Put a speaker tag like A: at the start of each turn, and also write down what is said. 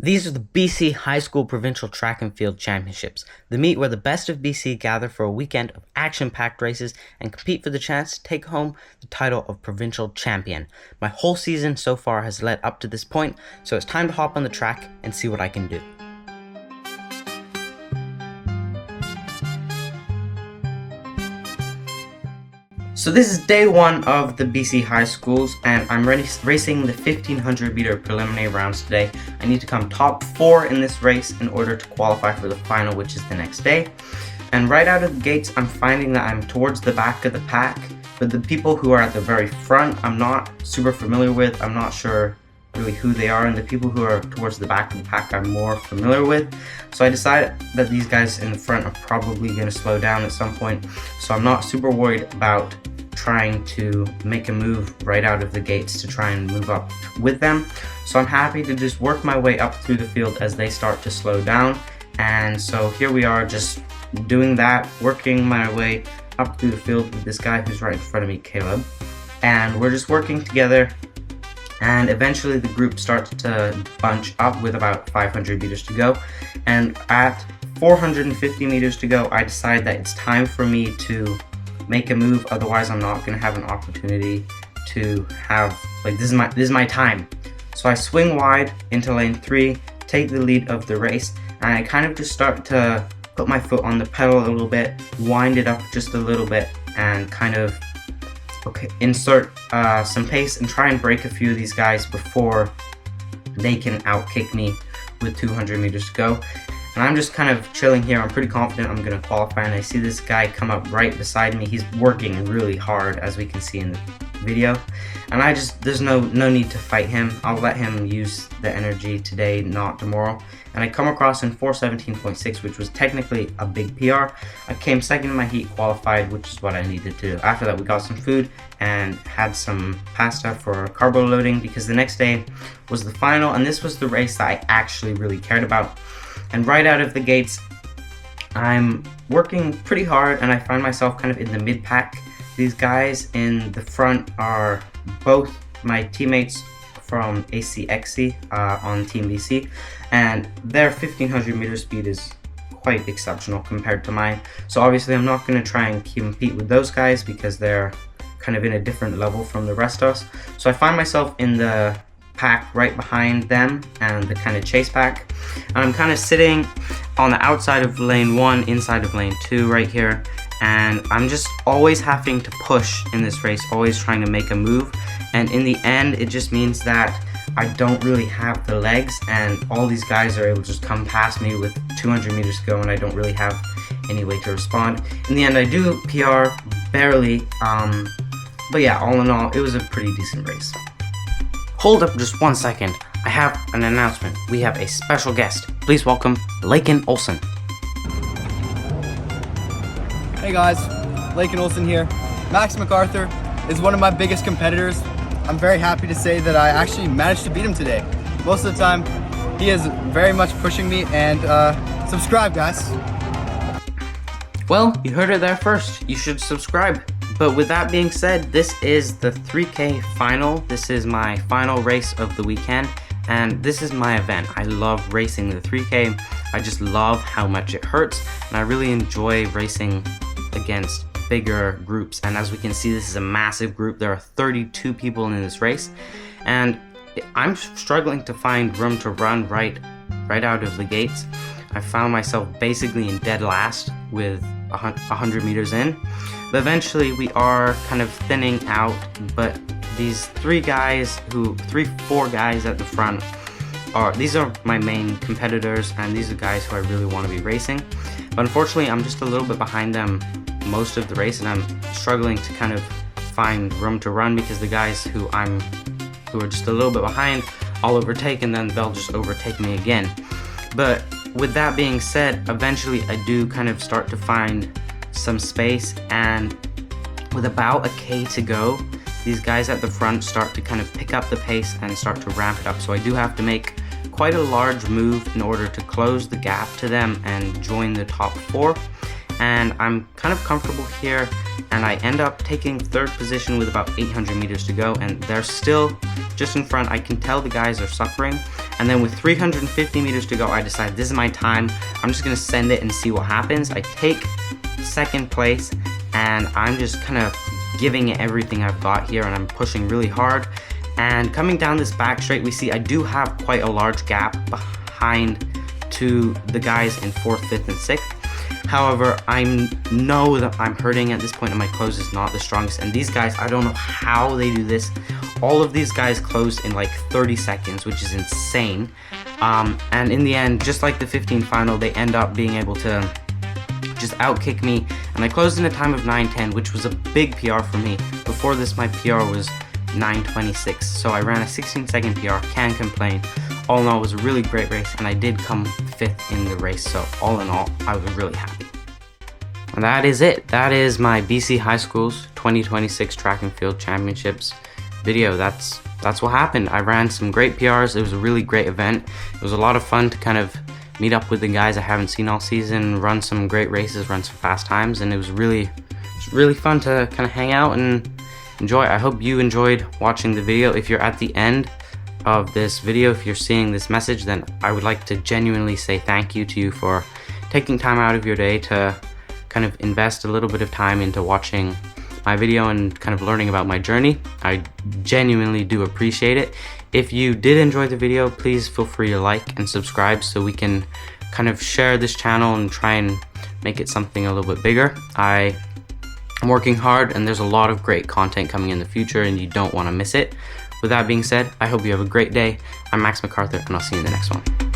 A: These are the BC High School Provincial Track and Field Championships, the meet where the best of BC gather for a weekend of action-packed races and compete for the chance to take home the title of Provincial Champion. My whole season so far has led up to this point, so it's time to hop on the track and see what I can do. So this is day one of the BC High Schools, and I'm racing the 1500 meter preliminary rounds today. I need to come top 4 in this race in order to qualify for the final, which is the next day. And right out of the gates, I'm finding that I'm towards the back of the pack, but the people who are at the very front, I'm not super familiar with. I'm not sure really who they are, and the people who are towards the back of the pack I'm more familiar with. So I decided that these guys in the front are probably going to slow down at some point, so I'm not super worried about trying to make a move right out of the gates to try and move up with them. So I'm happy to just work my way up through the field as they start to slow down. And so here we are, just doing that, working my way up through the field with this guy who's right in front of me, Caleb. And we're just working together, and eventually the group starts to bunch up with about 500 meters to go. And at 450 meters to go, I decide that it's time for me to make a move, otherwise I'm not going to have an opportunity to have, like, this is my time. So I swing wide into lane 3, take the lead of the race, and I kind of just start to put my foot on the pedal a little bit, wind it up just a little bit, and kind of insert some pace and try and break a few of these guys before they can outkick me with 200 meters to go. And I'm just kind of chilling here. I'm pretty confident I'm going to qualify, and I see this guy come up right beside me. He's working really hard, as we can see in the video, and there's no need to fight him. I'll let him use the energy today, not tomorrow. And I come across in 4:17.6, which was technically a big PR. I came second in my heat, qualified, which is what I needed to do. After that, we got some food and had some pasta for carbo loading, because the next day was the final, and this was the race that I actually really cared about. And right out of the gates, I'm working pretty hard, and I find myself kind of in the mid-pack. These guys in the front are both my teammates from ACXC on Team BC, and their 1500 meter speed is quite exceptional compared to mine. So obviously I'm not going to try and compete with those guys because they're kind of in a different level from the rest of us. So I find myself in the pack right behind them, and the kind of chase pack, and I'm kind of sitting on the outside of lane 1, inside of lane 2 right here, and I'm just always having to push in this race, always trying to make a move. And in the end, it just means that I don't really have the legs, and all these guys are able to just come past me with 200 meters to go, and I don't really have any way to respond. In the end, I do PR barely, but yeah, all in all, it was a pretty decent race. Hold up just one second. I have an announcement. We have a special guest. Please welcome Laken Olsen.
B: Hey guys, Laken Olsen here. Max MacArthur is one of my biggest competitors. I'm very happy to say that I actually managed to beat him today. Most of the time, he is very much pushing me, and subscribe, guys.
A: Well, you heard it there first. You should subscribe. But with that being said, this is the 3K final. This is my final race of the weekend, and this is my event. I love racing the 3K. I just love how much it hurts, and I really enjoy racing against bigger groups. And as we can see, this is a massive group. There are 32 people in this race, and I'm struggling to find room to run right out of the gates. I found myself basically in dead last with 100 meters in. But eventually we are kind of thinning out, but these four guys at the front these are my main competitors, and these are guys who I really want to be racing. But unfortunately, I'm just a little bit behind them most of the race, and I'm struggling to kind of find room to run, because the guys who are just a little bit behind, I'll overtake, and then they'll just overtake me again. But with that being said, eventually I do kind of start to find some space, and with about a K to go, these guys at the front start to kind of pick up the pace and start to ramp it up. So I do have to make quite a large move in order to close the gap to them and join the top 4. and I'm kind of comfortable here, and I end up taking 3rd position with about 800 meters to go, and they're still just in front. I can tell the guys are suffering, and then with 350 meters to go, I decide this is my time. I'm just gonna send it and see what happens. I take 2nd place, and I'm just kind of giving it everything I've got here, and I'm pushing really hard. And coming down this back straight, we see I do have quite a large gap behind to the guys in 4th, 5th, and 6th. However, I know that I'm hurting at this point, and my close is not the strongest. And these guys, I don't know how they do this. All of these guys closed in like 30 seconds, which is insane. And in the end, just like the 15 final, they end up being able to just outkick me. And I closed in a time of 9:10, which was a big PR for me. Before this, my PR was 9:26. So I ran a 16-second PR, can't complain. All in all, it was a really great race, and I did come 5th in the race, so all in all, I was really happy. And that is it. That is my BC High Schools 2026 Track and Field Championships video. That's what happened. I ran some great PRs. It was a really great event. It was a lot of fun to kind of meet up with the guys I haven't seen all season, run some great races, run some fast times, and it was really fun to kind of hang out and enjoy. I hope you enjoyed watching the video. If you're at the end of this video, if you're seeing this message, then I would like to genuinely say thank you to you for taking time out of your day to kind of invest a little bit of time into watching my video and kind of learning about my journey. I genuinely do appreciate it. If you did enjoy the video, please feel free to like and subscribe so we can kind of share this channel and try and make it something a little bit bigger. I'm working hard, and there's a lot of great content coming in the future, and you don't want to miss it. With that being said, I hope you have a great day. I'm Max MacArthur, and I'll see you in the next one.